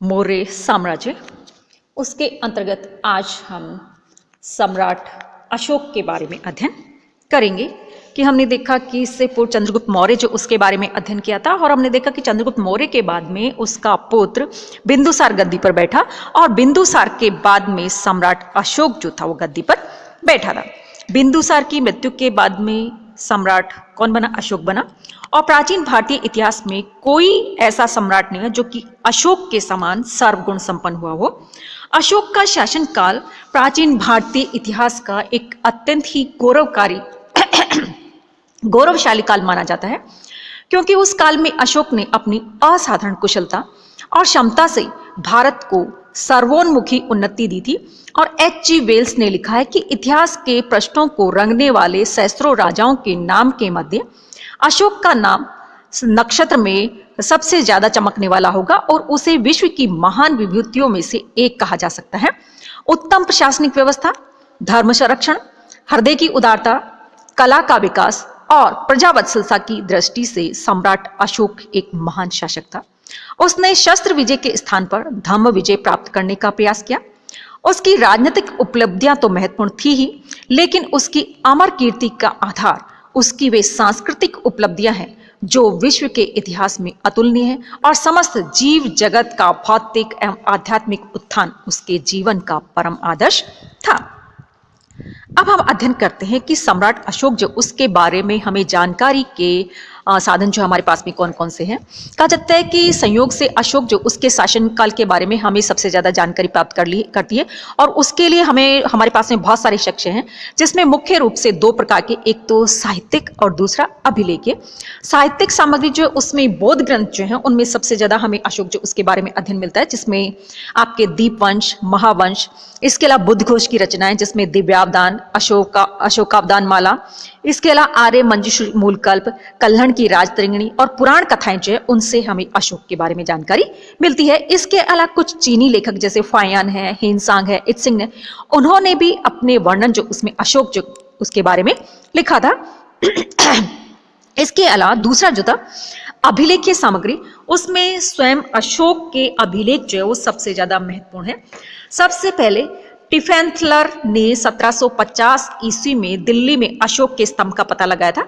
मौर्य साम्राज्य, उसके अंतर्गत आज हम सम्राट अशोक के बारे में अध्ययन करेंगे। कि हमने देखा कि इससे पूर्व चंद्रगुप्त मौर्य जो उसके बारे में अध्ययन किया था, और हमने देखा कि चंद्रगुप्त मौर्य के बाद में उसका पुत्र बिंदुसार गद्दी पर बैठा, और बिंदुसार के बाद में सम्राट अशोक जो था वो गद्दी पर बैठा था। बिंदुसार की मृत्यु के बाद में सम्राट कौन बना? अशोक बना। और प्राचीन भारतीय इतिहास में कोई ऐसा सम्राट नहीं है जो कि अशोक के समान सर्वगुण संपन्न हुआ हो। अशोक का शासनकाल प्राचीन भारतीय इतिहास का एक अत्यंत ही गौरवशाली काल माना जाता है, क्योंकि उस काल में अशोक ने अपनी असाधारण कुशलता और क्षमता से भारत को सर्वोन्मुखी उन्नति दी थी। और H.G. वेल्स ने लिखा है कि इतिहास के पृष्ठों को रंगने वाले सहस्त्रों राजाओं के नाम के मध्य अशोक का नाम नक्षत्र में सबसे ज्यादा चमकने वाला होगा, और उसे विश्व की महान विभूतियों में से एक कहा जा सकता है। उत्तम प्रशासनिक व्यवस्था, धर्म संरक्षण, हृदय की उदारता, कला का विकास और प्रजावत्सलता की दृष्टि से सम्राट अशोक एक महान शासक था। उसने शस्त्र विजय के स्थान पर धर्म विजय प्राप्त करने का प्रयास किया। उसकी राजनीतिक उपलब्धियां तो महत्वपूर्ण थी ही, लेकिन उसकी अमर कीर्ति का आधार उसकी वे सांस्कृतिक उपलब्धियां हैं जो विश्व के इतिहास में अतुलनीय है, और समस्त जीव जगत का भौतिक एवं आध्यात्मिक उत्थान उसके जीवन का परम आदर्श था। अब हम अध्ययन करते हैं कि सम्राट अशोक जो उसके बारे में हमें जानकारी के साधन जो हमारे पास में कौन कौन से हैं। कहा जाता है कि संयोग से अशोक जो उसके शासनकाल के बारे में हमें सबसे ज्यादा जानकारी प्राप्त करती है, और उसके लिए हमें हमारे पास में बहुत सारे साक्ष्य हैं, जिसमें मुख्य रूप से दो प्रकार के, एक तो साहित्यिक और दूसरा अभिलेखीय। साहित्यिक सामग्री जो उसमें बौद्ध ग्रंथ जो है उनमें सबसे ज्यादा हमें अशोक जो उसके बारे में अध्ययन मिलता है, जिसमें आपके दीपवंश, महावंश, इसके अलावा बुद्ध घोष की रचनाएं जिसमें दिव्यावदान, अशोकावदान माला, इसके अलावा आर्य मंजूषी मूलकल्प, कल्हण की राजतरंगिणी और पुराण कथाएं जो है उनसे हमें अशोक के बारे में जानकारी मिलती है। इसके अलावा कुछ चीनी लेखक जैसे फायान है, हिनसांग है, इत्सिंग ने, उन्होंने भी अपने वर्णन जो उसमें अशोक जो उसके बारे में लिखा था। इसके अलावा दूसरा जो था अभिलेखीय सामग्री, उसमें स्वयं अशोक के अभिलेख जो है वो सबसे ज्यादा महत्वपूर्ण है। सबसे पहले टिफेंथलर ने 1750 ईस्वी में दिल्ली में अशोक के स्तंभ का पता लगाया था,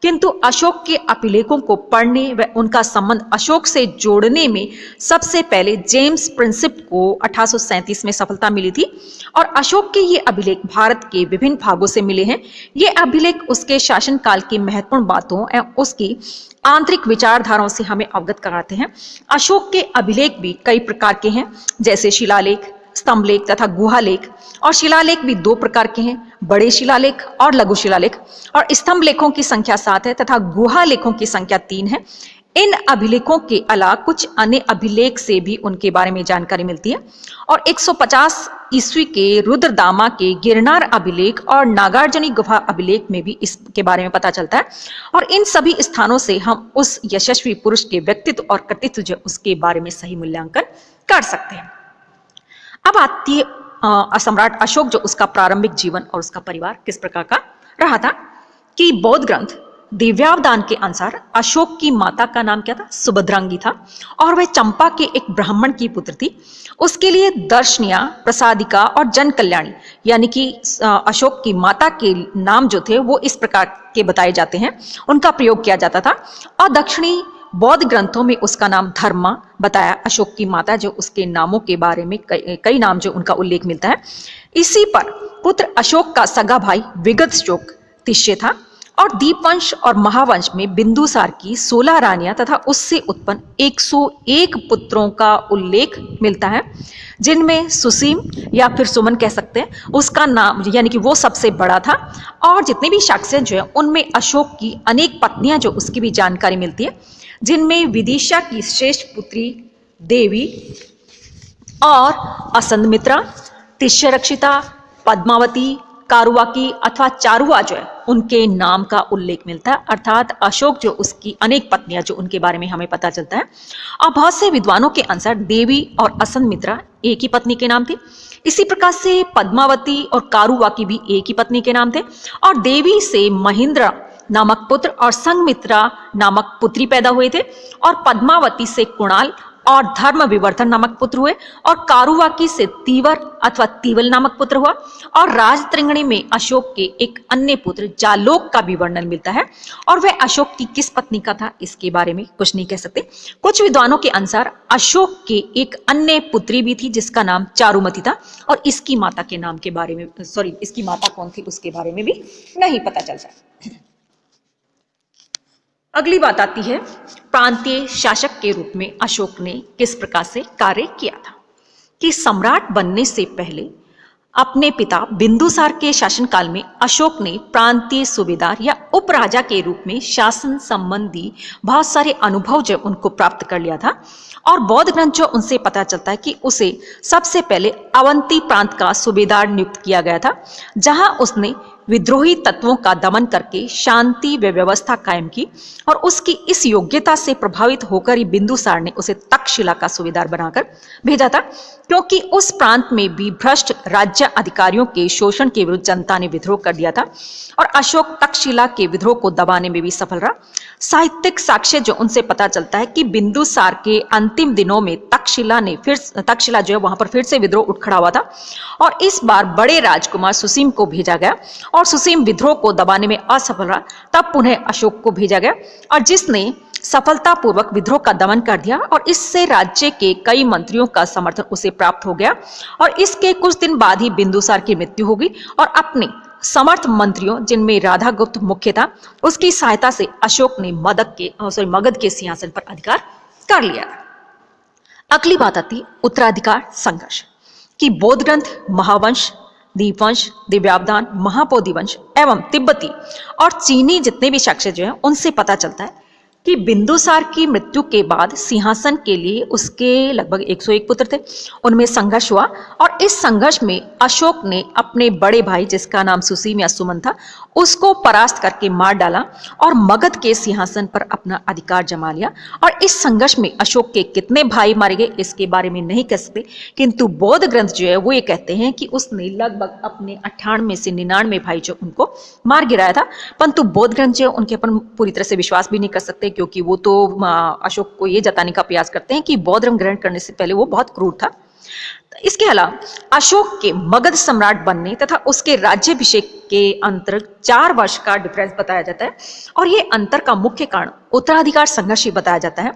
किंतु अशोक के अभिलेखों को पढ़ने व उनका संबंध अशोक से जोड़ने में सबसे पहले जेम्स प्रिंसिप को 1837 में सफलता मिली थी, और अशोक के ये अभिलेख भारत के विभिन्न भागों से मिले हैं। ये अभिलेख उसके शासनकाल की महत्वपूर्ण बातों एवं उसकी आंतरिक विचारधाराओं से हमें अवगत कराते हैं। अशोक के अभिलेख भी कई प्रकार के हैं, जैसे शिलालेख, स्तंभलेख तथा गुहालेख। और शिलालेख भी दो प्रकार के हैं, बड़े शिलालेख और लघु शिलालेख। और स्तंभ लेखों की संख्या 7 है तथा गुहालेखों की संख्या 3 है। इन अभिलेखों के अलावा कुछ अन्य अभिलेख से भी उनके बारे में जानकारी मिलती है। और 150 ईस्वी के रुद्रदामा के गिरनार अभिलेख और नागार्जुनी गुफा अभिलेख में भी इसके बारे में पता चलता है। और इन सभी स्थानों से हम उस यशस्वी पुरुष के व्यक्तित्व और कृतित्व जो उसके बारे में सही मूल्यांकन कर सकते हैं। अब आती है सम्राट अशोक जो उसका प्रारंभिक जीवन और उसका परिवार किस प्रकार का रहा था। कि बौद्ध ग्रंथ दिव्यावदान के अनुसार अशोक की माता का नाम क्या था? सुभद्रांगी था, और वह चंपा के एक ब्राह्मण की पुत्र थी। उसके लिए दर्शनिया, प्रसादिका और जन कल्याणी, यानी कि अशोक की माता के नाम जो थे वो इस प्रकार के बताए जाते हैं, उनका प्रयोग किया जाता था। और दक्षिणी बौद्ध ग्रंथों में उसका नाम धर्मा बताया। अशोक की माता जो उसके नामों के बारे में कई नाम जो उनका उल्लेख मिलता है। इसी पर पुत्र अशोक का सगा भाई विगतशोक तिष्य था। और दीपवंश और महावंश में बिंदुसार की 16 रानियां तथा उससे उत्पन्न 101 पुत्रों का उल्लेख मिलता है, जिनमें सुसीम या फिर सुमन कह सकते हैं, उसका नाम यानी कि वो सबसे बड़ा था। और जितने भी साक्ष्य जो है उनमें अशोक की अनेक पत्नियां जो उसकी भी जानकारी मिलती है, जिनमें विदिशा की श्रेष्ठ पुत्री देवी और असंधमित्रा, तिष्यरक्षिता, पद्मावती, कारुवाकी अथवा चारुआ जो है उनके नाम का उल्लेख मिलता है। अर्थात अशोक जो उसकी अनेक पत्नियां जो उनके बारे में हमें पता चलता है। और बहुत से विद्वानों के अनुसार देवी और असंधमित्रा एक ही पत्नी के नाम थे। इसी प्रकार से पद्मावती और कारुवाकी भी एक ही पत्नी के नाम थे। और देवी से महेंद्र नामक पुत्र और संघमित्रा नामक पुत्री पैदा हुए थे। और पद्मावती से कुणाल और धर्म विवर्धन नामक पुत्र हुए, और कारुवाकी से तीवर अथवा तीवल नामक पुत्र हुआ, और राजत्रिंगणी में अशोक के एक अन्य पुत्र जालोक का भी वर्णन मिलता है, और वह अशोक की किस पत्नी का था इसके बारे में कुछ नहीं कह सकते। कुछ विद्वानों के अनुसार अशोक के एक अन्य पुत्री भी थी जिसका नाम चारुमती था, और इसकी माता के नाम के बारे में इसकी माता कौन थी उसके बारे में भी नहीं पता चलता। अगली बात आती है प्रांतीय शासक के रूप में अशोक ने किस प्रकार से कार्य किया था। कि सम्राट बनने से पहले अपने पिता बिंदुसार के शासनकाल में अशोक ने प्रांतीय सूबेदार या उपराजा के रूप में शासन संबंधी बहुत सारे अनुभव जो उनको प्राप्त कर लिया था, और बौद्ध ग्रंथ जो उनसे पता चलता है कि उसे सबसे पहले अवंती प्रांत का सूबेदार नियुक्त किया गया था, जहां उसने विद्रोही तत्वों का दमन करके शांति व व्यवस्था कायम की, और उसकी इस योग्यता से प्रभावित होकर ही बिंदुसार ने उसे तक्षशिला का सूबेदार बनाकर भेजा था, क्योंकि उस प्रांत में भी भ्रष्ट राज्य अधिकारियों के शोषण के विरुद्ध जनता ने विद्रोह कर दिया था, और अशोक तक्षशिला के विद्रोह को दबाने में भी सफल रहा। साहित्यिक साक्ष्य जो उनसे पता चलता है कि बिंदुसार के अंतिम दिनों में तक्षशिला जो है वहां पर फिर से विद्रोह उठ खड़ा हुआ था, और इस बार बड़े राजकुमार सुसीम को भेजा गया, और सुसीम विद्रोह को दबाने में असफल रहा, तब पुनः अशोक को भेजा गया, और जिसने सफलतापूर्वक विद्रोह का दमन कर दिया, और इससे राज्य के कई मंत्रियों का समर्थन उसे प्राप्त हो गया, और इसके कुछ दिन बाद ही बिंदुसार की मृत्यु हो गई, और अपने समर्थ मंत्रियों जिनमें राधागुप्त मुख्य था उसकी सहायता से अशोक ने मगध के सिंहासन पर अधिकार कर लिया। अगली बात आती उत्तराधिकार संघर्ष। कि बौद्ध ग्रंथ महावंश, दीपवंश, दिव्यावधान, महाबोधि वंश एवं तिब्बती और चीनी जितने भी साक्ष्य जो है उनसे पता चलता है कि बिंदुसार की मृत्यु के बाद सिंहासन के लिए उसके लगभग 101 पुत्र थे, उनमें संघर्ष हुआ, और इस संघर्ष में अशोक ने अपने बड़े भाई जिसका नाम सुसीम या सुमन था उसको परास्त करके मार डाला, और मगध के सिंहासन पर अपना अधिकार जमा लिया। और इस संघर्ष में अशोक के कितने भाई मारे गए इसके बारे में नहीं कह सकते, किंतु बौद्ध ग्रंथ जो है वो ये कहते हैं कि उसने लगभग अपने 98 से 99 भाई जो उनको मार गिराया था, परंतु बौद्ध ग्रंथ जो उनके अपन पूरी तरह से विश्वास भी नहीं कर सकते, क्योंकि वो तो अशोक को ये जताने का प्रयास करते हैं कि बौद्ध धर्म ग्रहण करने से पहले वो बहुत क्रूर था। इसके अलावा अशोक के मगध सम्राट बनने तथा उसके राज्याभिषेक के अंतर 4 वर्ष का डिफरेंस बताया जाता है, और ये अंतर का मुख्य कारण उत्तराधिकार संघर्ष ही बताया जाता है।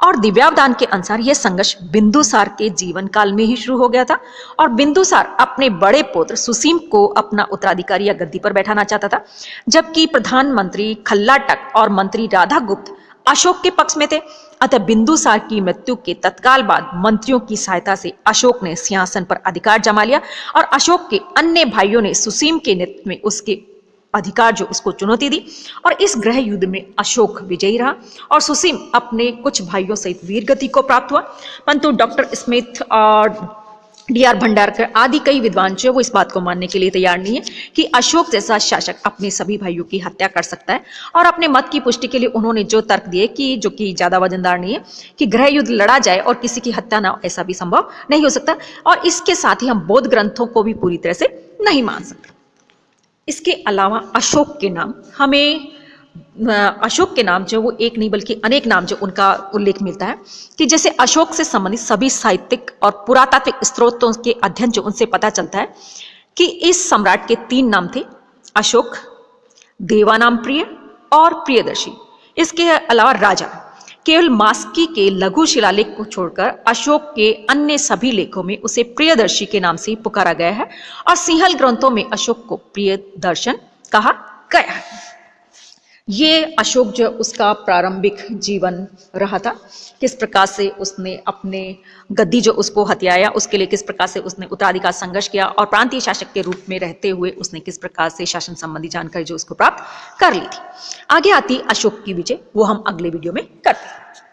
और दिव्यावधान के अनुसार यह संघर्ष बिंदुसार के जीवन काल में ही शुरू हो गया था, और बिंदुसार अपने बड़े पुत्र सुसीम को अपना उत्तराधिकारी या गद्दी पर बैठाना चाहता था, जबकि प्रधानमंत्री खल्लाटक और मंत्री राधागुप्त अशोक के पक्ष में थे। अतः बिंदुसार की मृत्यु के तत्काल बाद मंत्रियों की सहायता से अशोक ने सिंहासन पर अधिकार जमा लिया, और अशोक के अन्य भाइयों ने सुसीम के नेतृत्व में उसके अधिकार जो उसको चुनौती दी, और इस गृह युद्ध में अशोक विजयी रहा, और सुसीम अपने कुछ भाइयों सहित वीर गति को प्राप्त हुआ। परंतु डॉक्टर स्मिथ और डी.आर. भंडारकर आदि कई विद्वान जो वो इस बात को मानने के लिए तैयार नहीं है कि अशोक जैसा शासक अपने सभी भाइयों की हत्या कर सकता है, और अपने मत की पुष्टि के लिए उन्होंने जो तर्क दिए कि जो कि ज्यादा वजनदार नहीं है कि गृह युद्ध लड़ा जाए और किसी की हत्या ना हो, ऐसा भी संभव नहीं हो सकता, और इसके साथ ही हम बौद्ध ग्रंथों को भी पूरी तरह से नहीं मान सकते। इसके अलावा अशोक के नाम जो वो एक नहीं बल्कि अनेक नाम जो उनका उल्लेख मिलता है, कि जैसे अशोक से संबंधित सभी साहित्यिक और पुरातात्विक स्रोतों के अध्ययन जो उनसे पता चलता है कि इस सम्राट के 3 नाम थे, अशोक, देवानाम प्रिय और प्रियदर्शी। इसके अलावा राजा केवल मास्की के लघु शिलालेख को छोड़कर अशोक के अन्य सभी लेखों में उसे प्रियदर्शी के नाम से पुकारा गया है, और सिंहल ग्रंथों में अशोक को प्रियदर्शन कहा गया है। ये अशोक जो उसका प्रारंभिक जीवन रहा था, किस प्रकार से उसने अपने गद्दी जो उसको हथियाया, उसके लिए किस प्रकार से उसने उत्तराधिकार संघर्ष किया, और प्रांतीय शासक के रूप में रहते हुए उसने किस प्रकार से शासन संबंधी जानकारी जो उसको प्राप्त कर ली थी। आगे आती अशोक की विजय, वो हम अगले वीडियो में करते हैं।